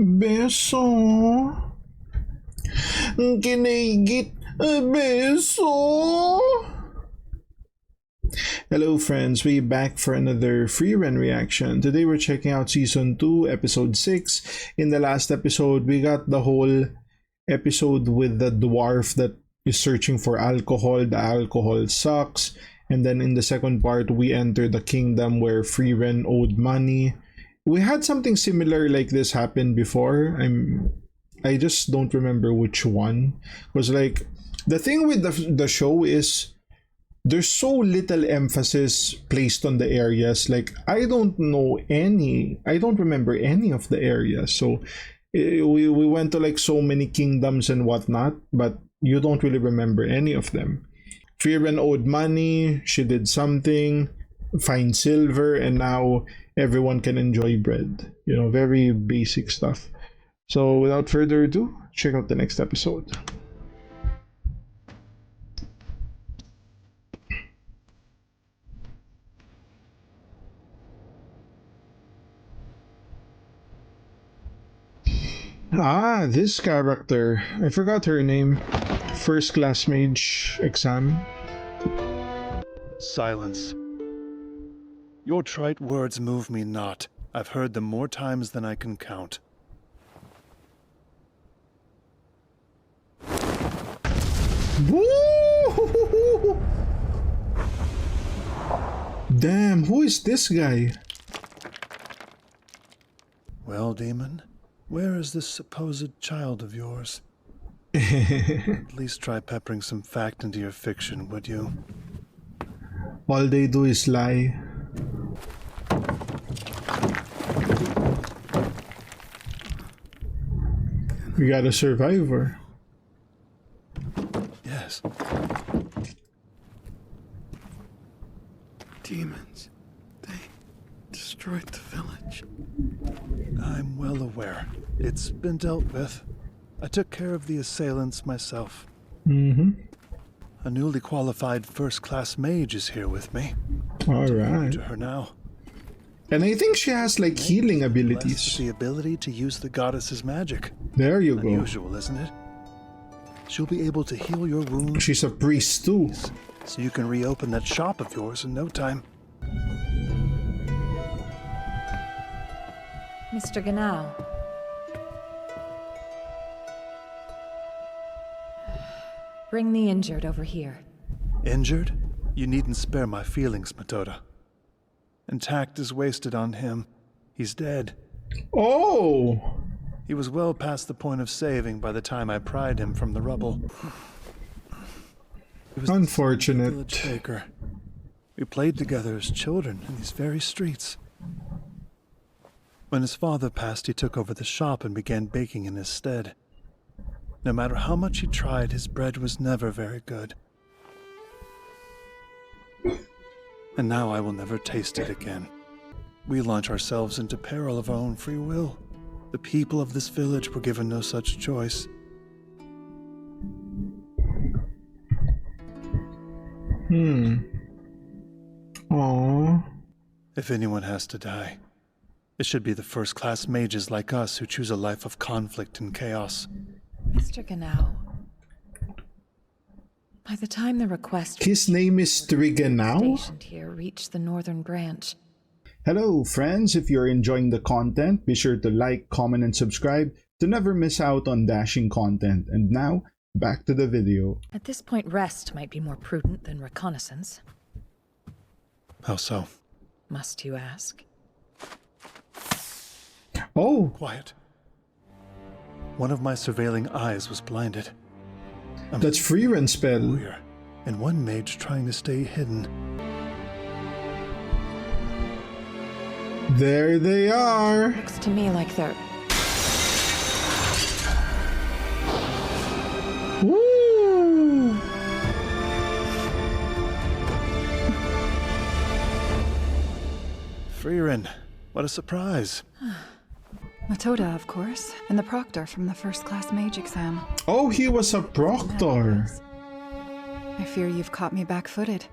Beso. Kinigit. Beso. Hello friends, we back for another Frieren reaction. Today we're checking out Season 2, Episode 6. In the last episode, we got the whole episode with the dwarf that is searching for alcohol. The alcohol sucks. And then in the second part, we enter the kingdom where Frieren owed money. We had something similar like this happen before. I just don't remember which one. Because like the thing with the show is there's so little emphasis placed on the areas. Like I don't remember any of the areas. So we went to like so many kingdoms and whatnot, but you don't really remember any of them. Frieren owed money, she did something, find silver, and now everyone can enjoy bread. You know, very basic stuff. So without further ado, check out the next episode. Ah, this character. I forgot her name. First class mage exam. Silence. Your trite words move me not. I've heard them more times than I can count. Woo! Damn, who is this guy? Well, demon, where is this supposed child of yours? At least try peppering some fact into your fiction, would you? All they do is lie. We got a survivor. Yes. Demons. They destroyed the village. I'm well aware. It's been dealt with. I took care of the assailants myself. A newly qualified first-class mage is here with me. Alright. To her now. And I think she has like healing abilities. Blessed with the ability to use the goddess's magic. There you go. Unusual, isn't it? She'll be able to heal your wounds. She's a priest too. So you can reopen that shop of yours in no time. Mr. Ganao. Bring the injured over here. Injured? You needn't spare my feelings, Metoda. And tact is wasted on him. He's dead. Oh! He was well past the point of saving by the time I pried him from the rubble. He was unfortunate. The village baker. We played together as children in these very streets. When his father passed, he took over the shop and began baking in his stead. No matter how much he tried, his bread was never very good. And now I will never taste it again. We launch ourselves into peril of our own free will. The people of this village were given no such choice. Aww. If anyone has to die, it should be the first-class mages like us who choose a life of conflict and chaos. Mr. Ganao. By the time the request His name is Triganao? stationed here reached the northern branch. Hello friends, if you're enjoying the content, be sure to like, comment, and subscribe to never miss out on dashing content. And now, back to the video. At this point, rest might be more prudent than reconnaissance. How so? Must you ask? Oh! Quiet. One of my surveilling eyes was blinded. That's Frieren's spell. Warrior, and one mage trying to stay hidden. There they are! Looks to me like they're... Woo! Frieren, what a surprise. Metoda, of course, and the proctor from the first-class mage exam. Oh, he was a proctor. I fear you've caught me back-footed.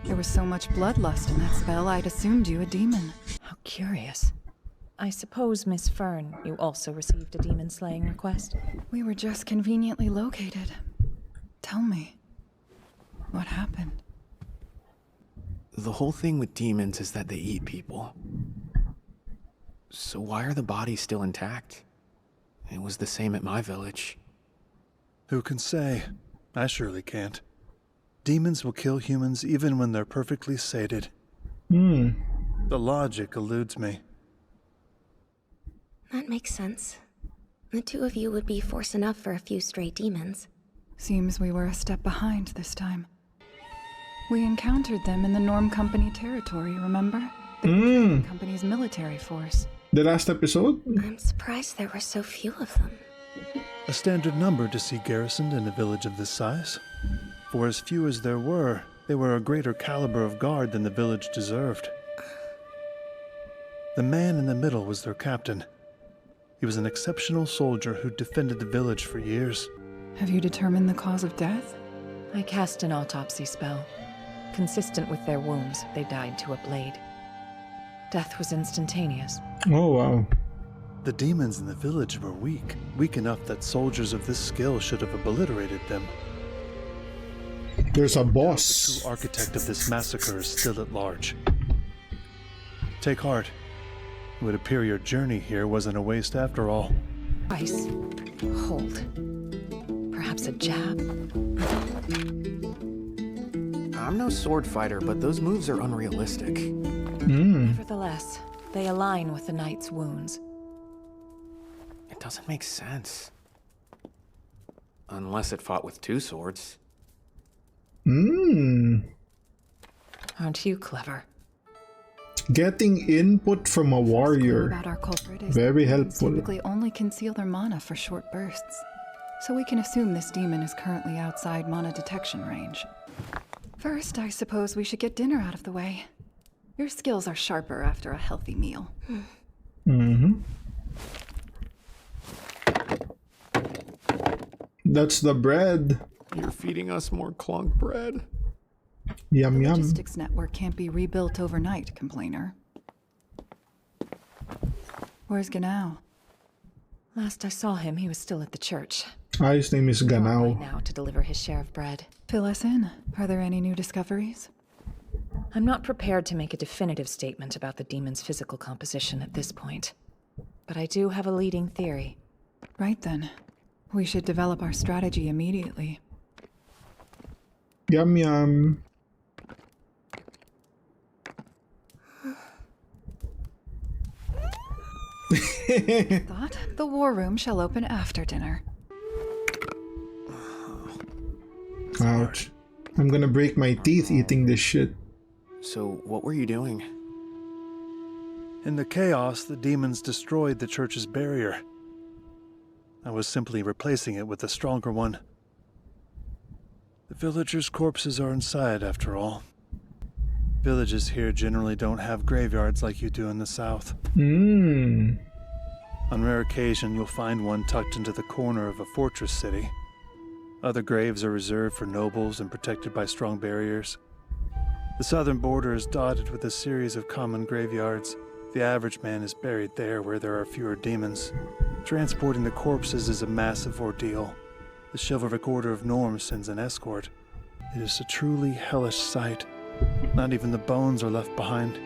There was so much bloodlust in that spell, I'd assumed you a demon. How curious. I suppose, Miss Fern, you also received a demon-slaying request? We were just conveniently located. Tell me, what happened? The whole thing with demons is that they eat people. So why are the bodies still intact? It was the same at my village. Who can say? I surely can't. Demons will kill humans even when they're perfectly sated. The logic eludes me. That makes sense. The two of you would be force enough for a few stray demons. Seems we were a step behind this time. We encountered them in the Norm Company territory, remember? The company's military force. The last episode? I'm surprised there were so few of them. A standard number to see garrisoned in a village of this size. For as few as there were, they were a greater caliber of guard than the village deserved. The man in the middle was their captain. He was an exceptional soldier who defended the village for years. Have you determined the cause of death? I cast an autopsy spell. Consistent with their wounds, they died to a blade. Death was instantaneous. Oh, wow. The demons in the village were weak enough that soldiers of this skill should have obliterated them. There's a The boss. true architect of this massacre is still at large. Take heart. It would appear your journey here wasn't a waste after all. Ice. Hold. Perhaps a jab? I'm no sword fighter, but those moves are unrealistic. Nevertheless, they align with the knight's wounds. It doesn't make sense. Unless it fought with two swords. Aren't you clever? Getting input from a First clue warrior. about our culprit is Very that demons helpful. typically only conceal their mana for short bursts. So we can assume this demon is currently outside mana detection range. First, I suppose we should get dinner out of the way. Your skills are sharper after a healthy meal. That's the bread. You're feeding us more clunk bread? Yum The yum. logistics network can't be rebuilt overnight, complainer. Where's Ganao? Last I saw him, he was still at the church. Ah, his name is Gone by Ganao. now to deliver his share of bread. Fill us in. Are there any new discoveries? I'm not prepared to make a definitive statement about the demon's physical composition at this point. But I do have a leading theory. Right then. We should develop our strategy immediately. Yum yum. Thought the war room shall open after dinner. Ouch. I'm gonna break my teeth eating this shit. So, what were you doing? In the chaos, the demons destroyed the church's barrier. I was simply replacing it with a stronger one. The villagers' corpses are inside, after all. Villages here generally don't have graveyards like you do in the south. On rare occasion, you'll find one tucked into the corner of a fortress city. Other graves are reserved for nobles and protected by strong barriers. The southern border is dotted with a series of common graveyards. The average man is buried there where there are fewer demons. Transporting the corpses is a massive ordeal. The chivalric Order of Norm sends an escort. It is a truly hellish sight. Not even the bones are left behind.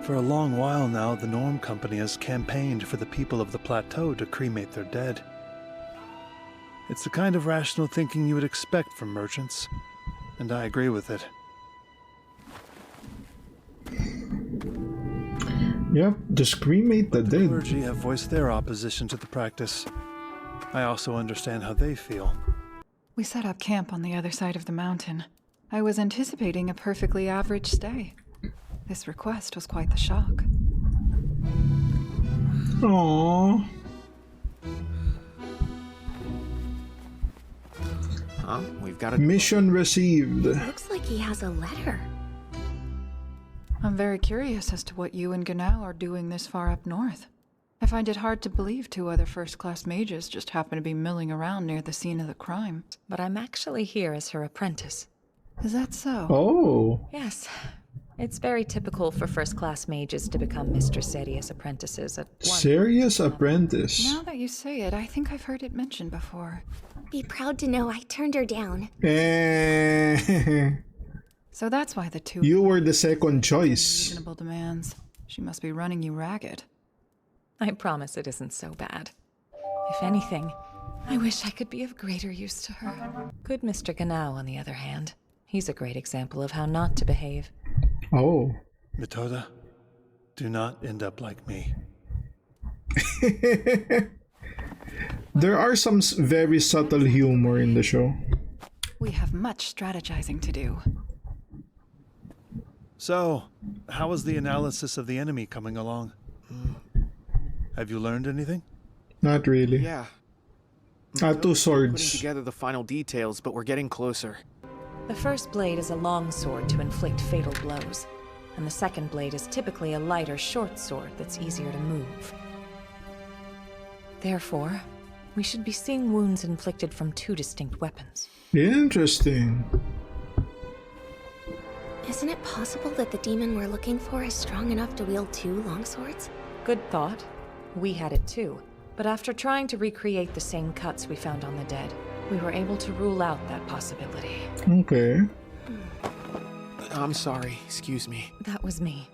For a long while now, the Norm Company has campaigned for the people of the plateau to cremate their dead. It's the kind of rational thinking you would expect from merchants, and I agree with it. Yep, just cremate the The dead. clergy have voiced their opposition to the practice. I also understand how they feel. We set up camp on the other side of the mountain. I was anticipating a perfectly average stay. This request was quite the shock. Aww. Huh? We've got a Mission received. Looks like he has a letter. I'm very curious as to what you and Ganao are doing this far up north. I find it hard to believe two other first-class mages just happen to be milling around near the scene of the crime. But I'm actually here as her apprentice. Is that so? Oh. Yes. It's very typical for first-class mages to become Mr. Serious apprentices at one. Serious apprentice. Now that you say it, I think I've heard it mentioned before. Be proud to know I turned her down. So that's why the two You were the second choice. reasonable demands. She must be running you ragged. I promise it isn't so bad. If anything, I wish I could be of greater use to her. Good Mr. Ganao, on the other hand. He's a great example of how not to behave. Oh. Metoda, do not end up like me. There are some very subtle humor in the show. We have much strategizing to do. So, how is the analysis of the enemy coming along? Have you learned anything? Not really. Yeah. Two Putting swords. together the final details, but we're getting closer. The first blade is a long sword to inflict fatal blows, and the second blade is typically a lighter, short sword that's easier to move. Therefore, we should be seeing wounds inflicted from two distinct weapons. Interesting. Isn't it possible that the demon we're looking for is strong enough to wield two longswords? Good thought. We had it too, but after trying to recreate the same cuts we found on the dead, we were able to rule out that possibility. Okay. I'm sorry, excuse me. That was me.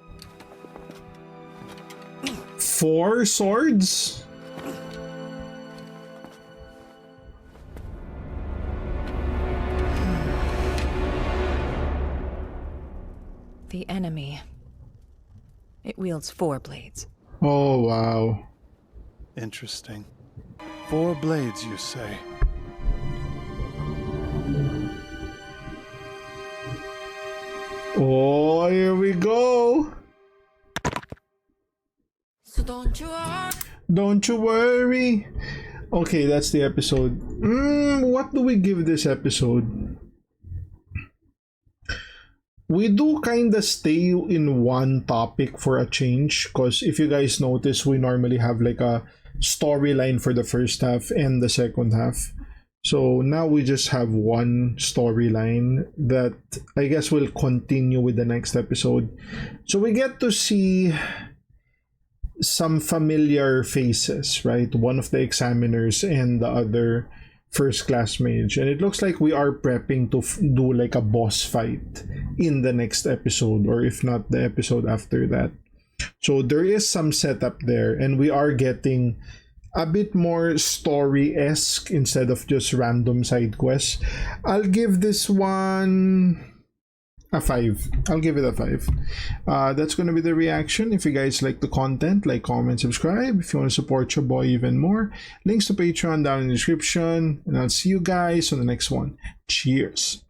4 swords? The enemy. It wields 4 blades. Oh, wow. Interesting. 4 blades, you say? Oh, here we go. So don't you worry. Don't you worry. Okay, that's the episode. What do we give this episode? We do kinda stay in one topic for a change, because if you guys notice, we normally have like a storyline for the first half and the second half. So now we just have one storyline that I guess will continue with the next episode. So we get to see some familiar faces, right? One of the examiners and the other first class mage. And it looks like we are prepping to do like a boss fight in the next episode, or if not the episode after that. So there is some setup there, and we are getting a bit more story-esque instead of just random side quests. I'll give this one a 5. I'll give it a 5. That's gonna be the reaction. If you guys like the content, like, comment, subscribe. If you want to support your boy even more, links to Patreon down in the description. And I'll see you guys on the next one. Cheers.